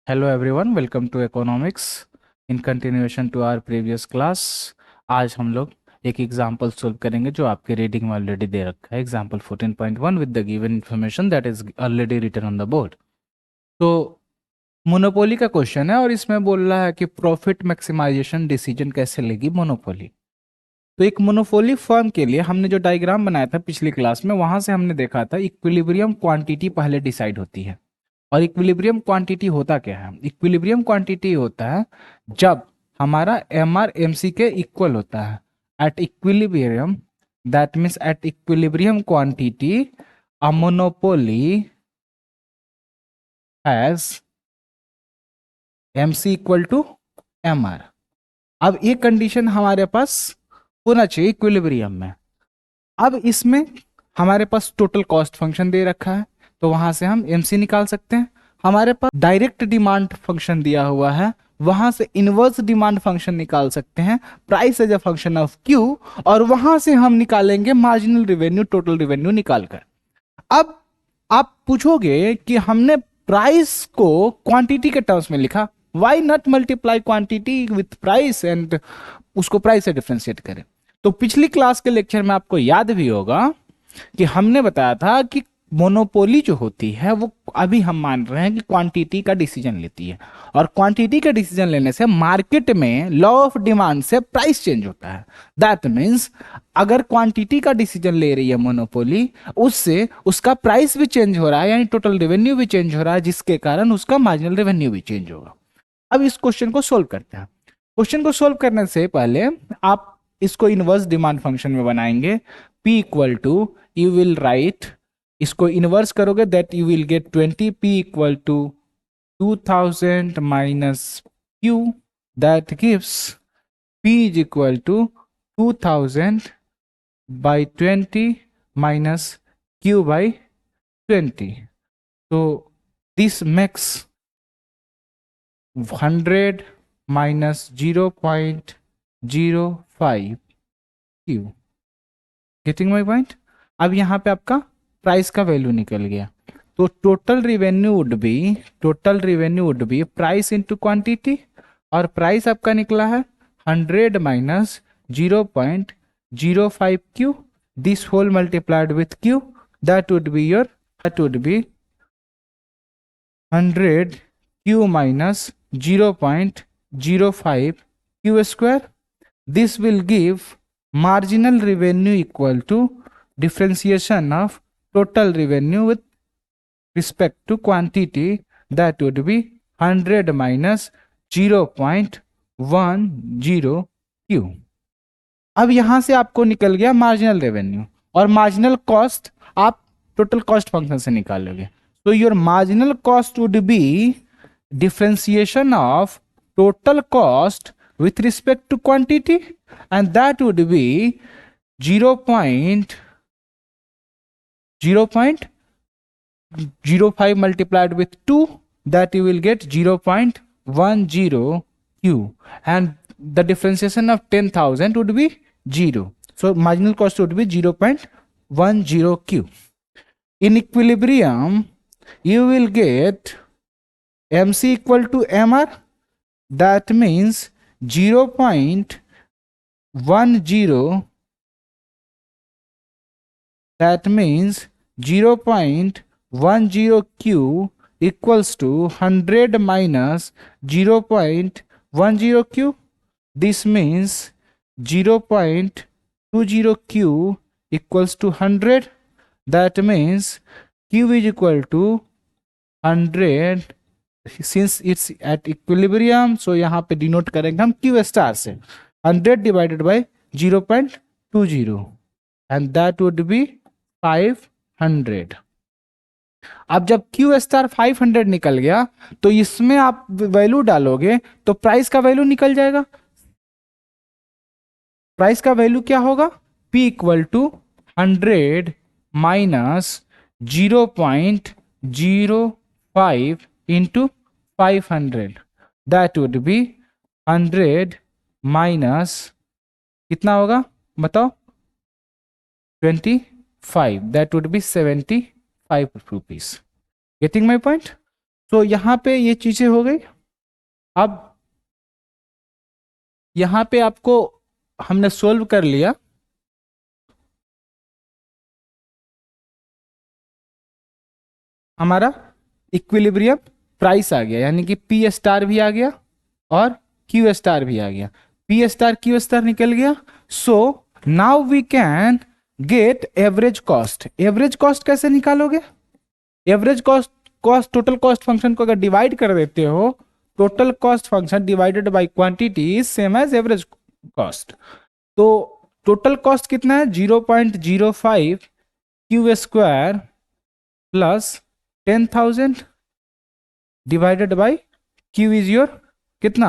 Hello everyone, welcome to economics in continuation to our previous class. आज हम लोग एक एग्जांपल सॉल्व करेंगे जो आपके रीडिंग में ऑलरेडी दे रखा है। Example 14.1 with the given information that is already written on the board. तो मोनोपोली का क्वेश्चन है और इसमें बोल रहा है कि प्रॉफिट मैक्सिमाइजेशन डिसीजन कैसे लेगी मोनोपोली। तो एक मोनोपोली फर्म के लिए हमने जो डायग्राम बनाया था पिछली क्लास में, वहां से हमने देखा था इक्विलिब्रियम क्वांटिटी पहले डिसाइड होती है। और इक्विलिब्रियम क्वांटिटी होता क्या है? इक्विलिब्रियम क्वांटिटी होता है जब हमारा एम आर एम सी के इक्वल होता है at equilibrium. That means at equilibrium quantity a monopoly has M C equal to M R. अब ये कंडीशन हमारे पास होना चाहिए इक्विलिब्रियम में। अब इसमें हमारे पास टोटल कॉस्ट फंक्शन दे रखा है, तो वहां से हम एमसी निकाल सकते हैं। हमारे पास डायरेक्ट डिमांड फंक्शन दिया हुआ है, वहां से इनवर्स डिमांड फंक्शन निकाल सकते हैं, price as a function of Q. और वहां से हम निकालेंगे मार्जिनल रेवेन्यू, टोटल रेवेन्यू निकालकर। अब आप पूछोगे कि हमने प्राइस को क्वांटिटी के टर्म्स में लिखा, why not multiply quantity with price and उसको प्राइस से डिफ्रेंशिएट करें। तो पिछली क्लास के लेक्चर में आपको याद भी होगा कि हमने बताया था कि मोनोपोली जो होती है वो अभी हम मान रहे हैं कि क्वांटिटी का डिसीजन लेती है, और क्वांटिटी का डिसीजन लेने से मार्केट में लॉ ऑफ डिमांड से प्राइस चेंज होता है। दैट मीन्स अगर क्वांटिटी का डिसीजन ले रही है मोनोपोली, उससे उसका प्राइस भी चेंज हो रहा है, यानी टोटल रेवेन्यू भी चेंज हो रहा है, जिसके कारण उसका मार्जिनल रेवेन्यू भी चेंज होगा। अब इस क्वेश्चन को सोल्व करते हैं। क्वेश्चन को सोल्व करने से पहले आप इसको इनवर्स डिमांड फंक्शन में बनाएंगे। P equal to, you will write, इसको इनवर्स करोगे that you will get 20। P equal to 2000 minus Q, that gives P is equal to 2000 by 20 minus Q by 20। तो this makes 100 minus 0.05 Q। Getting my point? अब यहाँ पे आपका price का value निकल गया, तो total revenue would be price into quantity, और प्राइस आपका निकला है 100 minus 0.05 Q, this whole multiplied with Q, that would be 100 Q minus 0.05 Q square. This will give marginal revenue equal to differentiation of total revenue with respect to quantity, that would be 100 minus 0.10 Q। अब यहां से आपको निकल गया marginal revenue, और marginal cost आप total cost function से निकालोगे। So your marginal cost would be differentiation of total cost with respect to quantity, and that would be 0.05 multiplied with 2, that you will get 0.10 Q, and the differentiation of 10,000 would be 0. So marginal cost would be 0.10 Q. In equilibrium, you will get MC equal to MR. That means 0.10, that means 0.10 Q equals to 100 minus 0.10 Q. This means 0.20 Q equals to 100. That means Q is equal to 100, since it's at equilibrium, so यहाँ पे denote करेंगे हम Q star से 100 divided bye 0.20, and that would B 500। अब जब Q star 500 निकल गया, तो इसमें आप वैल्यू डालोगे तो प्राइस का वैल्यू निकल जाएगा। प्राइस का वैल्यू क्या होगा? P equal to 100 minus 0.05 into 500, that would be 100 minus कितना होगा बताओ? 25, that would be 75 rupees. Getting my point? तो यहाँ पे ये चीजें हो गई। अब यहाँ पे आपको हमने सोल्व कर लिया। हमारा इक्विलिब्रियम प्राइस आ गया, यानी कि पी स्टार भी आ गया और क्यू स्टार भी आ गया। पी स्टार क्यू स्टार निकल गया। So now we can get average cost. Average cost कैसे निकालोगे? Average cost, total cost function को अगर डिवाइड कर देते हो, total cost function divided by quantity is same as average cost. तो टोटल कॉस्ट कितना है? 0.05 Q square plus 10,000 divided by Q is your कितना?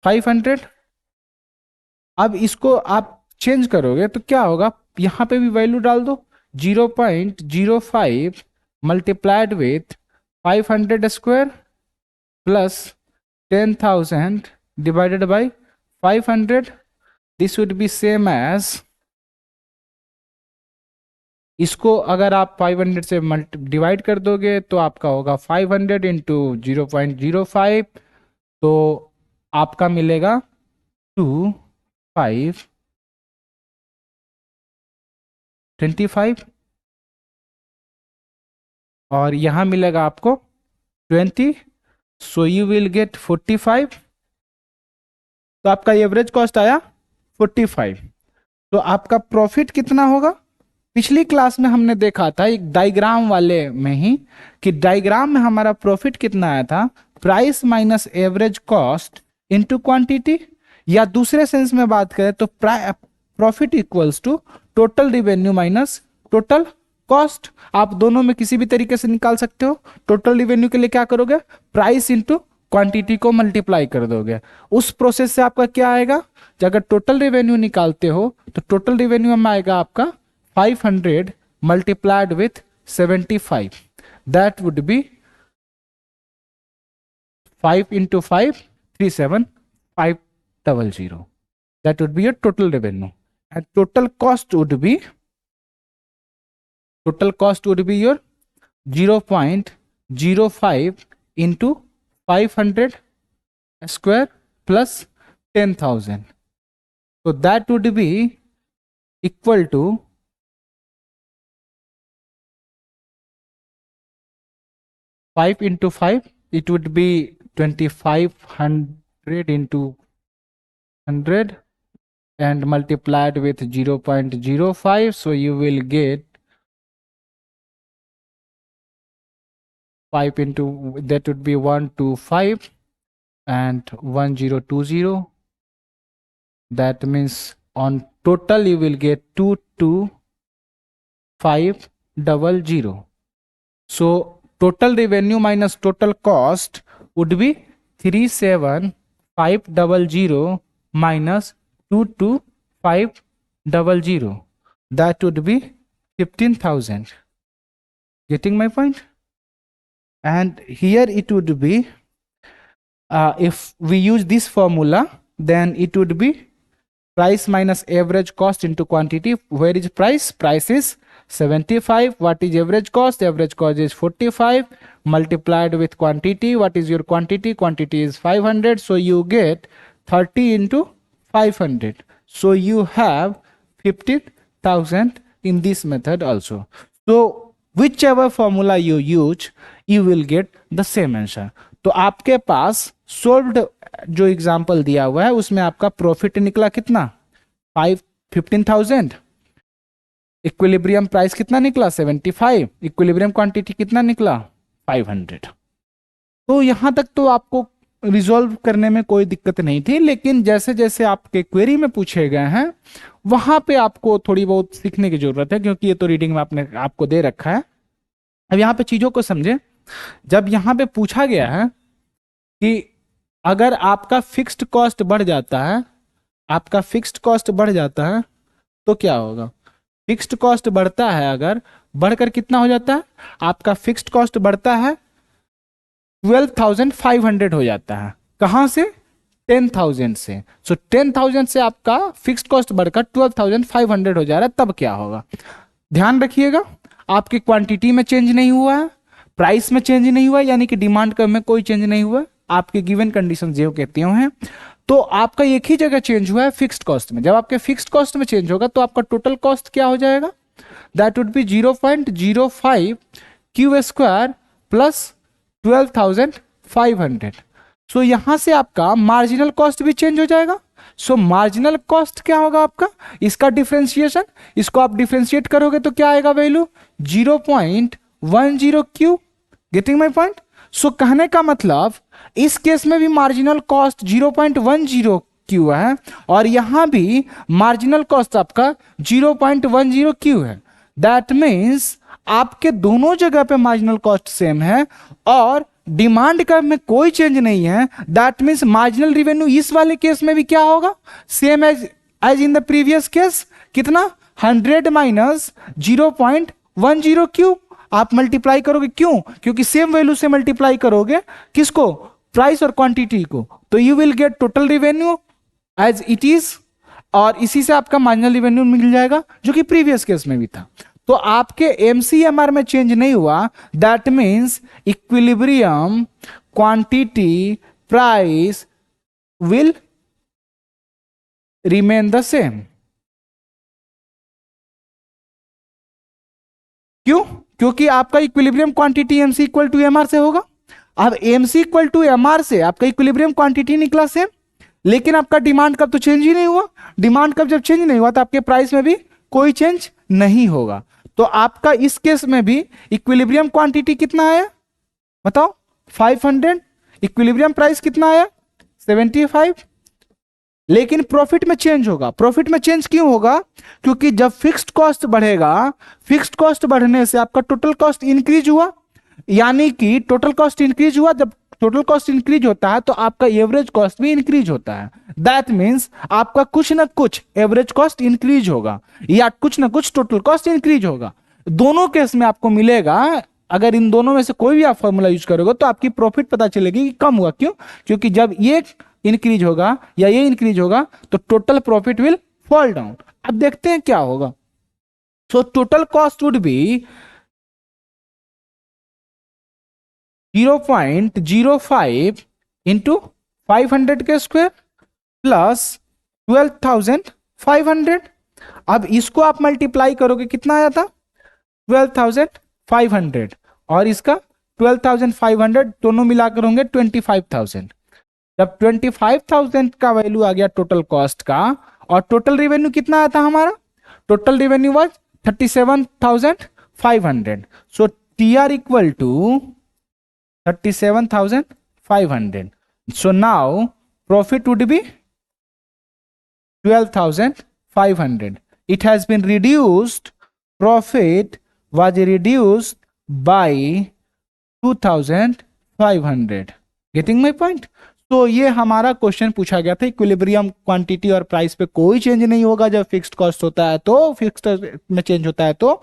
500। अब इसको आप चेंज करोगे तो क्या होगा? यहां पे भी वैल्यू डाल दो। 0.05 multiplied with 500 square plus 10,000 divided by 500। This would be same as, इसको अगर आप 500 से डिवाइड कर दोगे तो आपका होगा 500 इंटू 0.05, तो आपका मिलेगा 25 और यहां मिलेगा आपको 20, सो यू विल गेट 45। तो आपका एवरेज कॉस्ट आया 45। तो आपका प्रॉफिट कितना होगा? पिछली क्लास में हमने देखा था एक डायग्राम वाले में ही कि डायग्राम में हमारा प्रॉफिट कितना आया था? Price minus average cost into quantity, या दूसरे सेंस में बात करें तो profit equals to total revenue minus total cost. आप दोनों में किसी भी तरीके से निकाल सकते हो। टोटल रिवेन्यू के लिए क्या करोगे? प्राइस इंटू क्वांटिटी को मल्टीप्लाई कर दोगे। उस प्रोसेस से आपका क्या आएगा? जब अगर टोटल रिवेन्यू निकालते हो तो टोटल रिवेन्यू में आएगा आपका 500 multiplied with 75. That would be 5 into 5, 37,500. That would be your total revenue. And total cost would be your 0.05 into 500 square plus 10,000. So that would be equal to 5 into 5, it would be 2500 into 100 and multiplied with 0.05, so you will get 5 into, that would be 125 and 1020. That means on total you will get 22500. So total revenue minus total cost would be 37500 minus 22500. That would be 15,000. Getting my point? And here it would be, if we use this formula, then it would be price minus average cost into quantity. Where is price? Price is 75. What is average cost? Average cost is 45 multiplied with quantity. What is your quantity? Quantity is 500. So you get 30 into 500. So you have 15,000 in this method also. So whichever formula you use, you will get the same answer. तो आपके पास solved जो example दिया हुआ है उसमें आपका profit निकला कितना? 15,000। इक्विलिब्रियम प्राइस कितना निकला? 75। इक्विलिब्रियम क्वांटिटी कितना निकला? 500। तो यहां तक तो आपको रिजॉल्व करने में कोई दिक्कत नहीं थी, लेकिन जैसे जैसे आपके क्वेरी में पूछे गए हैं वहां पे आपको थोड़ी बहुत सीखने की जरूरत है, क्योंकि ये तो रीडिंग में आपने आपको दे रखा है। अब यहाँ पे चीजों को समझे। जब यहाँ पे पूछा गया है कि अगर आपका फिक्स्ड कॉस्ट बढ़ जाता है, आपका फिक्स्ड कॉस्ट बढ़ जाता है तो क्या होगा? फिक्स्ड कॉस्ट बढ़ता है, अगर बढ़कर कितना हो जाता है? आपका फिक्स्ड कॉस्ट बढ़ता है 12,500 हो जाता है। कहां से? 10,000 से। सो 10,000 से आपका फिक्स्ड कॉस्ट बढ़कर 12,500 हो जा रहा है, तब क्या होगा? ध्यान रखिएगा, आपकी क्वांटिटी में चेंज नहीं हुआ है, प्राइस में चेंज नहीं हुआ यानी कि डिमांड कर्व में कोई चेंज नहीं हुआ, आपके गिवन कंडीशन जो कहती हैं, तो आपका एक ही जगह चेंज हुआ है फिक्स्ड कॉस्ट में। जब आपके फिक्स्ड कॉस्ट में चेंज होगा तो आपका टोटल कॉस्ट क्या हो जाएगा, that would B 0.05 Q square plus 12,500। सो यहां से आपका मार्जिनल कॉस्ट भी चेंज हो जाएगा। सो मार्जिनल कॉस्ट क्या होगा आपका, इसका डिफरेंशिएशन, इसको आप डिफरेंशिएट करोगे तो क्या आएगा value 0.10 Q. Getting my point. So कहने का मतलब इस केस में भी मार्जिनल कॉस्ट 0.10 क्यू है और यहां भी मार्जिनल कॉस्ट आपका 0.10 क्यू है। दैट मीन्स आपके दोनों जगह पे मार्जिनल कॉस्ट सेम है और डिमांड कर्व में कोई चेंज नहीं है। दैट मीन्स मार्जिनल रिवेन्यू इस वाले केस में भी क्या होगा, same as in the previous case. कितना, 100 माइनस 0.10 क्यू। आप मल्टीप्लाई करोगे, क्यों, क्योंकि सेम वैल्यू से मल्टीप्लाई करोगे किसको, प्राइस और क्वांटिटी को, तो you will get total revenue as it is और इसी से आपका मार्जिनल रिवेन्यू मिल जाएगा जो कि प्रीवियस केस में भी था। तो आपके एमसीएमआर में चेंज नहीं हुआ, that means equilibrium quantity price will remain the same. क्यों, क्योंकि आपका equilibrium quantity MC equal to MR से होगा। अब एमसी इक्वल टू एमआर से आपका इक्विलिब्रियम क्वांटिटी निकला सेम, लेकिन आपका डिमांड कब तो चेंज ही नहीं हुआ। डिमांड कब जब चेंज नहीं हुआ तो आपके प्राइस में भी कोई चेंज नहीं होगा। तो आपका इस केस में भी इक्विलिब्रियम क्वांटिटी कितना आया बताओ, 500। इक्विलिब्रियम प्राइस कितना आया, 75। लेकिन प्रॉफिट में चेंज होगा। प्रॉफिट में चेंज क्यों होगा, क्योंकि जब फिक्स्ड कॉस्ट बढ़ेगा, फिक्स्ड कॉस्ट बढ़ने से आपका टोटल कॉस्ट इंक्रीज हुआ, यानी कि टोटल कॉस्ट इंक्रीज हुआ। जब टोटल कॉस्ट इंक्रीज होता है तो आपका एवरेज कॉस्ट भी इंक्रीज होता है। दैट मीन्स आपका कुछ ना कुछ एवरेज कॉस्ट इंक्रीज होगा या कुछ ना कुछ टोटल कॉस्ट इंक्रीज होगा। दोनों केस में आपको मिलेगा। अगर इन दोनों में से कोई भी आप फॉर्मूला यूज करोगे तो आपकी प्रॉफिट पता चलेगी कि कम हुआ। क्यों, क्योंकि जब ये इंक्रीज होगा या ये इंक्रीज होगा तो total profit will fall down. अब देखते हैं क्या होगा। So total cost would B 0.05 into 500 के स्क्वायर प्लस 12,500। अब इसको आप मल्टीप्लाई करोगे, कितना आया था 12,500 और इसका 12,500, दोनों मिलाकर होंगे 25,000। जब 25,000 का वैल्यू आ गया टोटल कॉस्ट का और टोटल रिवेन्यू कितना आया था हमारा, total revenue was 37,500। So T R equal to 37,500. So now profit would be 12,500. It has been reduced. Profit was reduced by 2,500. Getting my point? तो ये हमारा क्वेश्चन पूछा गया था। इक्विलिब्रियम क्वांटिटी और प्राइस पे कोई चेंज नहीं होगा जब फिक्स्ड कॉस्ट होता है तो, फिक्स्ड में चेंज होता है तो,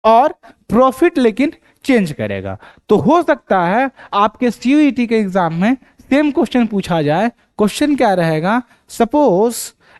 और प्रॉफिट लेकिन चेंज करेगा। तो हो सकता है आपके सीयूईटी के एग्जाम में सेम क्वेश्चन पूछा जाए। क्वेश्चन क्या रहेगा, suppose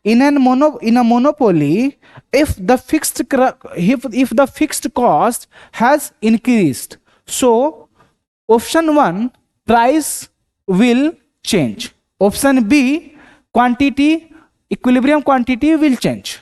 in a monopoly if the fixed cost has increased, so option 1 price will change, option B quantity equilibrium quantity will change,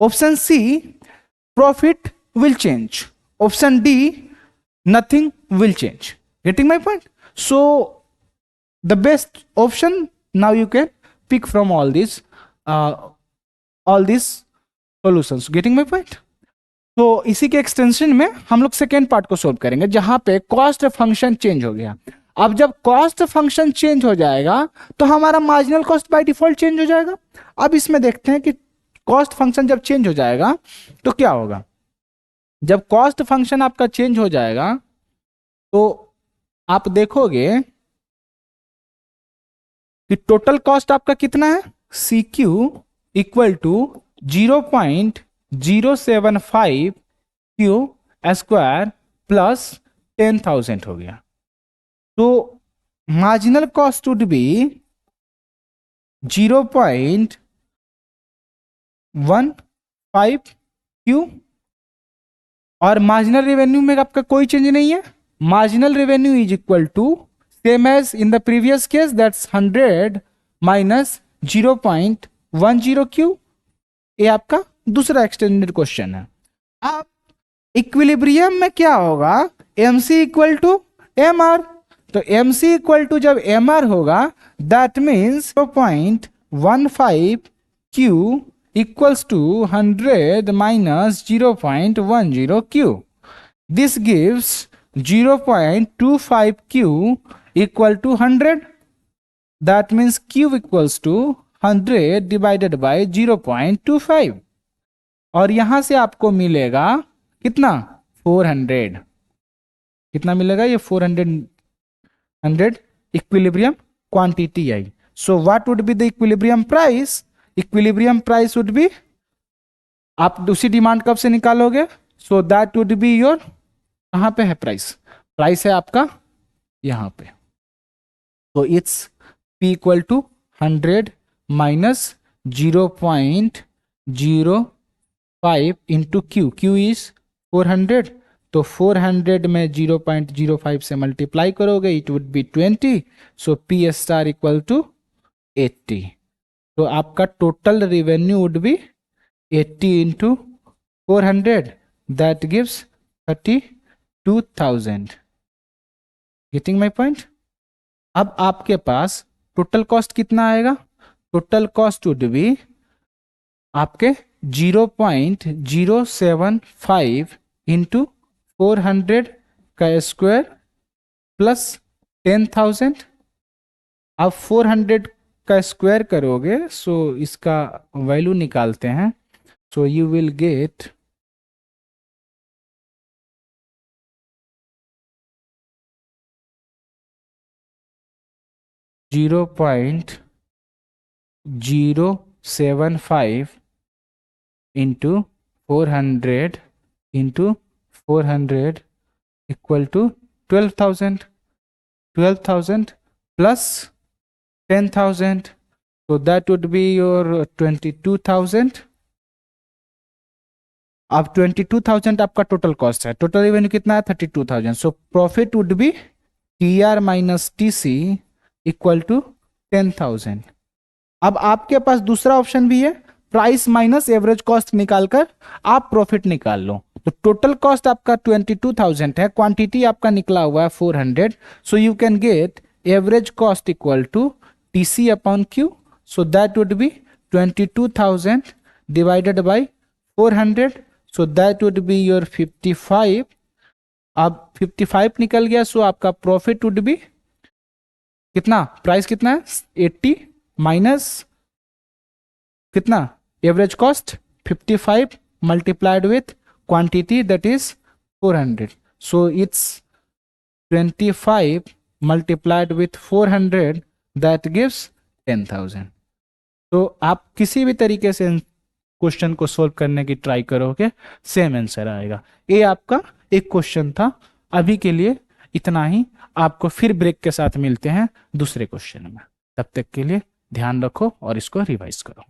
option C profit will change, option D nothing will change. Getting my point? So the best option now you can pick from all these solutions. Getting my point? तो इसी के extension में हम लोग second part को solve करेंगे जहां पे कॉस्ट फंक्शन चेंज हो गया। अब जब कॉस्ट फंक्शन चेंज हो जाएगा तो हमारा marginal cost by default change हो जाएगा। अब इसमें देखते हैं कि कॉस्ट फंक्शन जब चेंज हो जाएगा तो क्या होगा। जब कॉस्ट फंक्शन आपका चेंज हो जाएगा तो आप देखोगे कि टोटल कॉस्ट आपका कितना है, C Q equal to 0.075 Q square plus 10,000 हो गया। तो marginal cost would be 0.15 Q और मार्जिनल रेवेन्यू में आपका कोई चेंज नहीं है marginal revenue is equal to same as in the previous case, that's 100 minus 0.10 Q। ये आपका दूसरा एक्सटेंडेड क्वेश्चन है। अब इक्विलिब्रियम में क्या होगा, MC इक्वल टू MR, तो MC इक्वल टू जब MR होगा that means 0.15 Q equals to 100 minus 0.10 Q। This gives 0.25 Q equal to 100, that means Q equals to 100 divided by 0.25, और यहां से आपको मिलेगा कितना, 400। कितना मिलेगा, ये 400 equilibrium quantity I. So what would be the equilibrium price, equilibrium price would be, आप उसी डिमांड कब से निकालोगे, सो दैट वुड बी योर, कहां पे है प्राइस, प्राइस है आपका यहां पे, तो it's P equal to 100 minus 0.05 into Q is 400, तो 400 में 0.05 से मल्टीप्लाई करोगे it would be 20, so P star equal to 80। तो आपका total revenue would be 80 into 400, that gives 32,000। Getting my point. अब आपके पास टोटल कॉस्ट कितना आएगा, टोटल कॉस्ट वुड बी आपके 0.075 इंटू 400 का स्क्वायर प्लस 10,000। आप 400 का स्क्वायर करोगे, सो इसका वैल्यू निकालते हैं, so you will get 0.075 into 400 into 400 equal to 12,000 plus 10,000, so that would be your 22,000। अब 22,000 आपका टोटल कॉस्ट है, टोटल रेवेन्यू कितना है 32,000, so profit would be TR minus TC equal to 10,000। अब आपके पास दूसरा ऑप्शन भी है, प्राइस माइनस एवरेज कॉस्ट निकालकर आप प्रॉफिट निकाल लो। तो टोटल कॉस्ट आपका 22,000 है, क्वांटिटी आपका निकला हुआ है 400, so you can get average cost equal to TC upon Q, so that would be 22,000 divided by 400, so that would be your 55। अब 55 निकल गया, सो आपका प्रॉफिट वुड बी कितना, प्राइस कितना है 80 माइनस कितना average cost 55 multiplied with quantity that is 400, so it's 25 multiplied with 400 that gives 10,000। तो आप किसी भी तरीके से क्वेश्चन को सोल्व करने की ट्राई करोगे, सेम आंसर आएगा। ये आपका एक क्वेश्चन था। अभी के लिए इतना ही, आपको फिर ब्रेक के साथ मिलते हैं दूसरे क्वेश्चन में। तब तक के लिए ध्यान रखो और इसको रिवाइज करो।